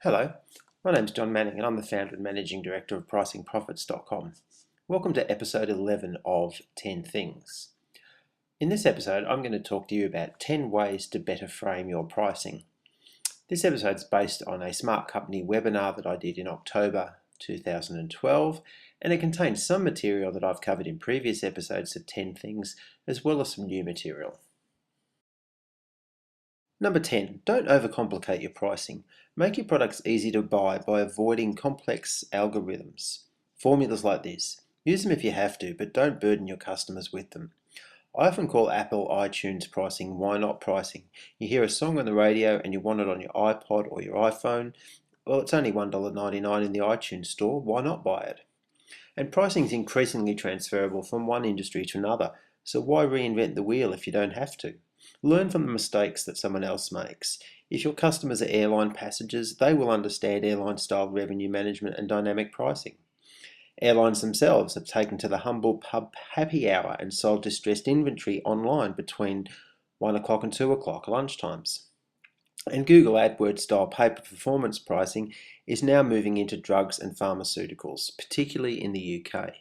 Hello, my name's Jon Manning and I'm the founder and managing director of PricingProphets.com. Welcome to episode 11 of 10 Things. In this episode, I'm going to talk to you about 10 ways to better frame your pricing. This episode is based on a Smart Company webinar that I did in October 2012, and it contains some material that I've covered in previous episodes of 10 Things, as well as some new material. Number 10, don't overcomplicate your pricing. Make your products easy to buy by avoiding complex algorithms. Formulas like this. Use them if you have to, but don't burden your customers with them. I often call Apple iTunes pricing why not pricing. You hear a song on the radio and you want it on your iPod or your iPhone. Well, it's only $1.99 in the iTunes store. Why not buy it? And pricing is increasingly transferable from one industry to another, so why reinvent the wheel if you don't have to? Learn from the mistakes that someone else makes. If your customers are airline passengers, they will understand airline-style revenue management and dynamic pricing. Airlines themselves have taken to the humble pub happy hour and sold distressed inventory online between 1 o'clock and 2 o'clock lunchtimes. And Google AdWords-style pay-per-performance pricing is now moving into drugs and pharmaceuticals, particularly in the UK.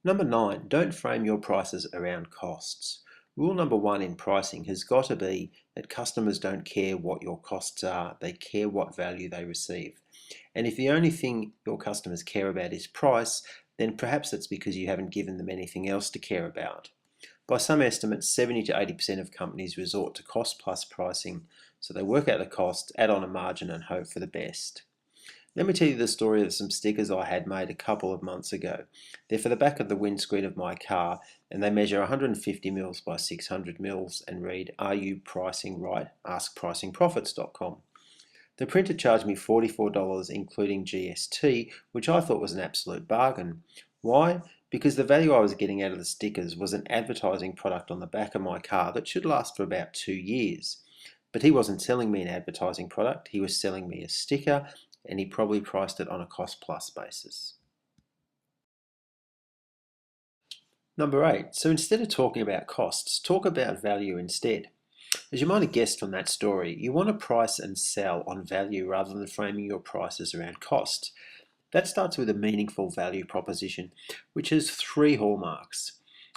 Number 9, don't frame your prices around costs. Rule number 1 in pricing has got to be that customers don't care what your costs are, they care what value they receive. And if the only thing your customers care about is price, then perhaps that's because you haven't given them anything else to care about. By some estimates, 70 to 80% of companies resort to cost-plus pricing, so they work out the cost, add on a margin and hope for the best. Let me tell you the story of some stickers I had made a couple of months ago. They're for the back of the windscreen of my car and they measure 150 mils by 600 mils and read, "Are you pricing right? Ask PricingProphets.com." The printer charged me $44 including GST, which I thought was an absolute bargain. Why? Because the value I was getting out of the stickers was an advertising product on the back of my car that should last for about 2 years. But he wasn't selling me an advertising product, he was selling me a sticker, and he probably priced it on a cost-plus basis. Number 8, so instead of talking about costs, talk about value instead. As you might have guessed from that story, you want to price and sell on value rather than framing your prices around cost. That starts with a meaningful value proposition, which has 3 hallmarks.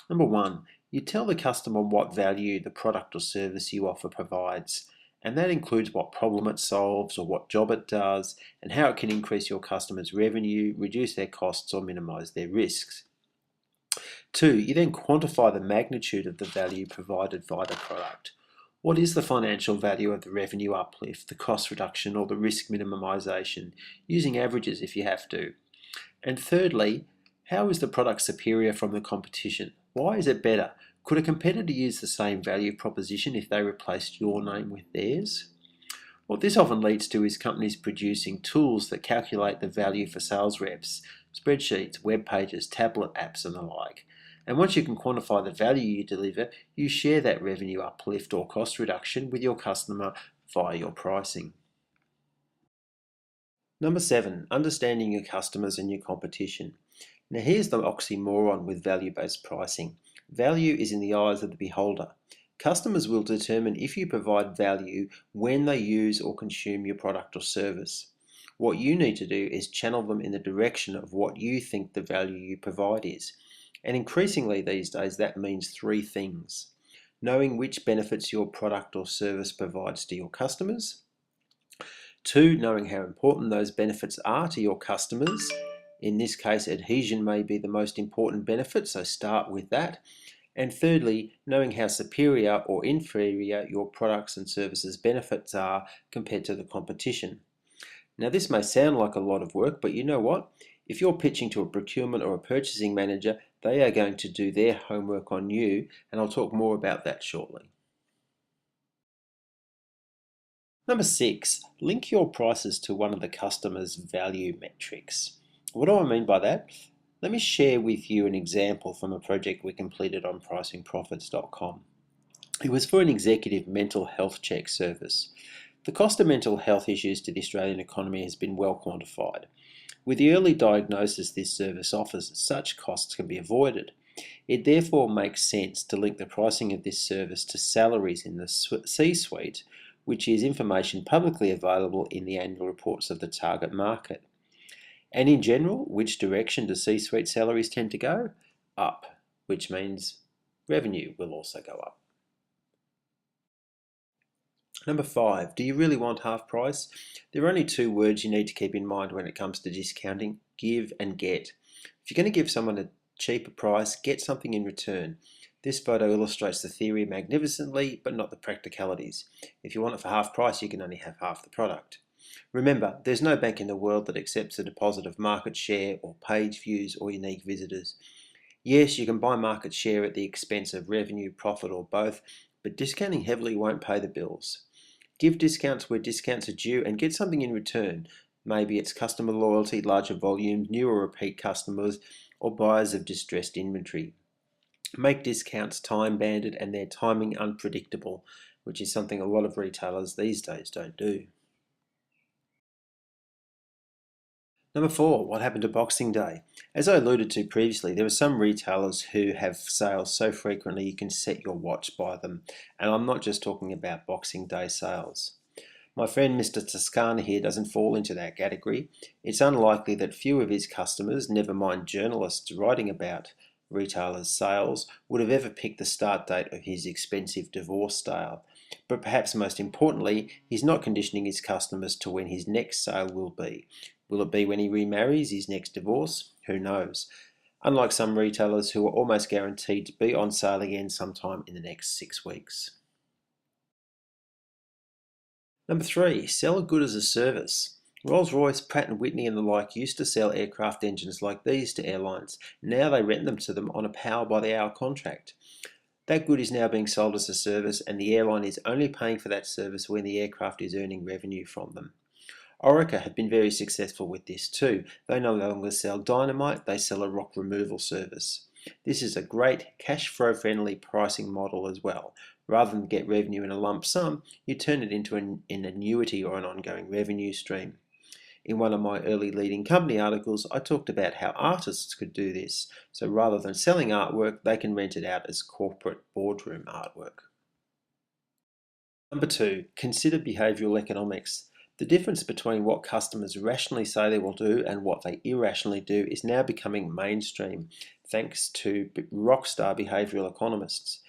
Number 1, you tell the customer what value the product or service you offer provides, and that includes what problem it solves or what job it does and how it can increase your customers' revenue, reduce their costs or minimize their risks. 2, you then quantify the magnitude of the value provided by the product. What is the financial value of the revenue uplift, the cost reduction or the risk minimization, using averages if you have to. And thirdly, how is the product superior from the competition? Why is it better? Could a competitor use the same value proposition if they replaced your name with theirs? What this often leads to is companies producing tools that calculate the value for sales reps, spreadsheets, web pages, tablet apps and the like. And once you can quantify the value you deliver, you share that revenue uplift or cost reduction with your customer via your pricing. Number 7, understanding your customers and your competition. Now here's the oxymoron with value-based pricing. Value is in the eyes of the beholder. Customers will determine if you provide value when they use or consume your product or service. What you need to do is channel them in the direction of what you think the value you provide is. And increasingly these days that means 3 things. Knowing which benefits your product or service provides to your customers. 2, knowing how important those benefits are to your customers. In this case, adhesion may be the most important benefit, so start with that. And thirdly, knowing how superior or inferior your products and services benefits are compared to the competition. Now this may sound like a lot of work, but you know what? If you're pitching to a procurement or a purchasing manager, they are going to do their homework on you, and I'll talk more about that shortly. Number 6, link your prices to one of the customer's value metrics. What do I mean by that? Let me share with you an example from a project we completed on PricingProphets.com. It was for an executive mental health check service. The cost of mental health issues to the Australian economy has been well quantified. With the early diagnosis this service offers, such costs can be avoided. It therefore makes sense to link the pricing of this service to salaries in the C-suite, which is information publicly available in the annual reports of the target market. And in general, which direction do C-suite salaries tend to go? Up, which means revenue will also go up. Number 5, do you really want half price? There are only 2 words you need to keep in mind when it comes to discounting: give and get. If you're going to give someone a cheaper price, get something in return. This photo illustrates the theory magnificently, but not the practicalities. If you want it for half price, you can only have half the product. Remember, there's no bank in the world that accepts a deposit of market share or page views or unique visitors. Yes, you can buy market share at the expense of revenue, profit, or both, but discounting heavily won't pay the bills. Give discounts where discounts are due and get something in return. Maybe it's customer loyalty, larger volumes, new or repeat customers, or buyers of distressed inventory. Make discounts time-banded and their timing unpredictable, which is something a lot of retailers these days don't do. Number 4, what happened to Boxing Day? As I alluded to previously, there are some retailers who have sales so frequently you can set your watch by them. And I'm not just talking about Boxing Day sales. My friend Mr. Toscana here doesn't fall into that category. It's unlikely that few of his customers, never mind journalists writing about retailers' sales, would have ever picked the start date of his expensive divorce sale. But perhaps most importantly, he's not conditioning his customers to when his next sale will be. Will it be when he remarries, his next divorce? Who knows? Unlike some retailers who are almost guaranteed to be on sale again sometime in the next 6 weeks. Number 3, sell a good as a service. Rolls-Royce, Pratt & Whitney and the like used to sell aircraft engines like these to airlines. Now they rent them to them on a power-by-the-hour contract. That good is now being sold as a service, and the airline is only paying for that service when the aircraft is earning revenue from them. Orica have been very successful with this too. They no longer sell dynamite, they sell a rock removal service. This is a great cash flow friendly pricing model as well. Rather than get revenue in a lump sum, you turn it into an annuity or an ongoing revenue stream. In one of my early leading company articles, I talked about how artists could do this. So rather than selling artwork, they can rent it out as corporate boardroom artwork. Number 2, consider behavioural economics. The difference between what customers rationally say they will do and what they irrationally do is now becoming mainstream, thanks to rockstar behavioural economists.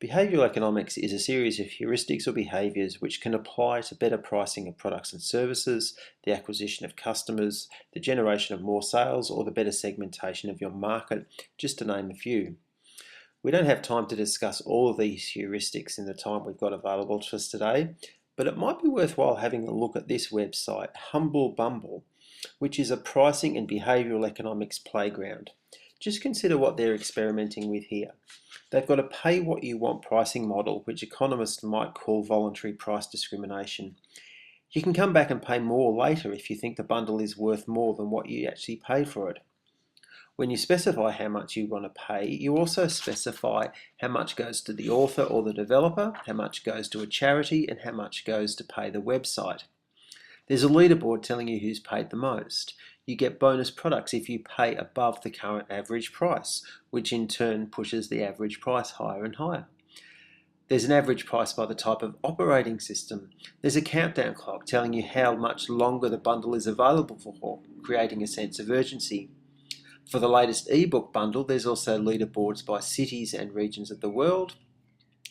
Behavioural economics is a series of heuristics or behaviours which can apply to better pricing of products and services, the acquisition of customers, the generation of more sales, or the better segmentation of your market, just to name a few. We don't have time to discuss all of these heuristics in the time we've got available to us today, but it might be worthwhile having a look at this website, Humble Bumble, which is a pricing and behavioural economics playground. Just consider what they're experimenting with here. They've got a pay what you want pricing model, which economists might call voluntary price discrimination. You can come back and pay more later if you think the bundle is worth more than what you actually paid for it. When you specify how much you want to pay, you also specify how much goes to the author or the developer, how much goes to a charity, and how much goes to pay the website. There's a leaderboard telling you who's paid the most. You get bonus products if you pay above the current average price, which in turn pushes the average price higher and higher. There's an average price by the type of operating system. There's a countdown clock telling you how much longer the bundle is available for, creating a sense of urgency. For the latest ebook bundle, there's also leaderboards by cities and regions of the world.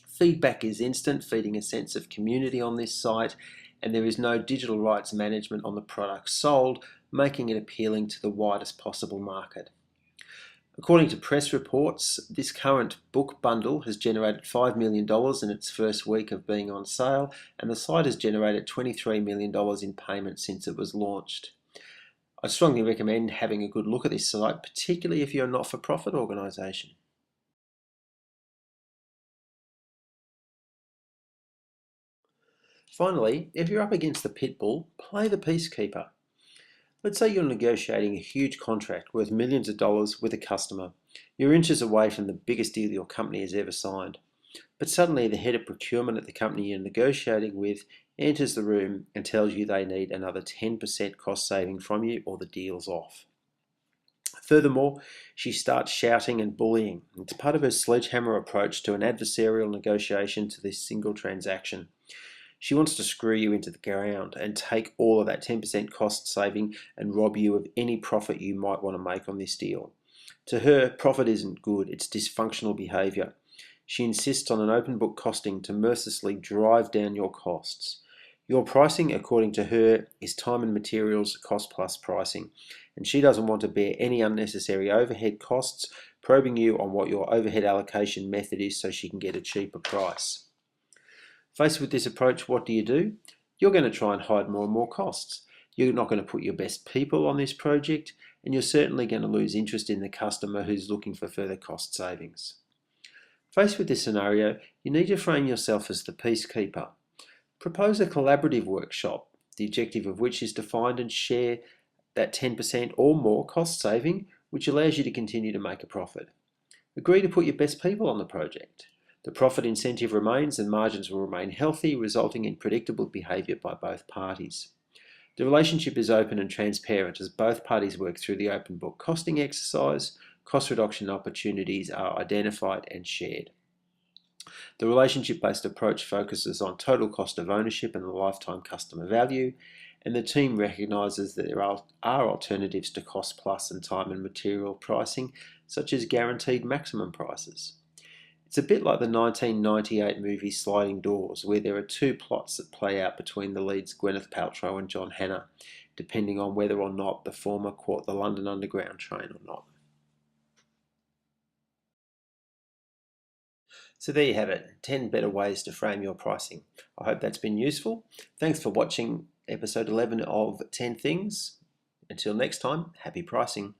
Feedback is instant, feeding a sense of community on this site, and there is no digital rights management on the product sold, making it appealing to the widest possible market. According to press reports, this current book bundle has generated $5 million in its first week of being on sale, and the site has generated $23 million in payments since it was launched. I strongly recommend having a good look at this site, particularly if you're a not-for-profit organisation. Finally, if you're up against the Pitbull, play the peacekeeper. Let's say you're negotiating a huge contract worth millions of dollars with a customer. You're inches away from the biggest deal your company has ever signed. But suddenly the head of procurement at the company you're negotiating with enters the room and tells you they need another 10% cost saving from you or the deal's off. Furthermore, she starts shouting and bullying. It's part of her sledgehammer approach to an adversarial negotiation to this single transaction. She wants to screw you into the ground and take all of that 10% cost saving and rob you of any profit you might want to make on this deal. To her, profit isn't good, it's dysfunctional behaviour. She insists on an open book costing to mercilessly drive down your costs. Your pricing, according to her, is time and materials cost plus pricing, and she doesn't want to bear any unnecessary overhead costs, probing you on what your overhead allocation method is so she can get a cheaper price. Faced with this approach, what do? You're going to try and hide more and more costs. You're not going to put your best people on this project, and you're certainly going to lose interest in the customer who's looking for further cost savings. Faced with this scenario, you need to frame yourself as the peacekeeper. Propose a collaborative workshop, the objective of which is to find and share that 10% or more cost saving, which allows you to continue to make a profit. Agree to put your best people on the project. The profit incentive remains and margins will remain healthy, resulting in predictable behaviour by both parties. The relationship is open and transparent as both parties work through the open book costing exercise. Cost reduction opportunities are identified and shared. The relationship-based approach focuses on total cost of ownership and the lifetime customer value, and the team recognises that there are alternatives to cost plus and time and material pricing, such as guaranteed maximum prices. It's a bit like the 1998 movie Sliding Doors, where there are two plots that play out between the leads Gwyneth Paltrow and John Hannah, depending on whether or not the former caught the London Underground train or not. So there you have it, 10 better ways to frame your pricing. I hope that's been useful. Thanks for watching episode 11 of 10 Things. Until next time, happy pricing.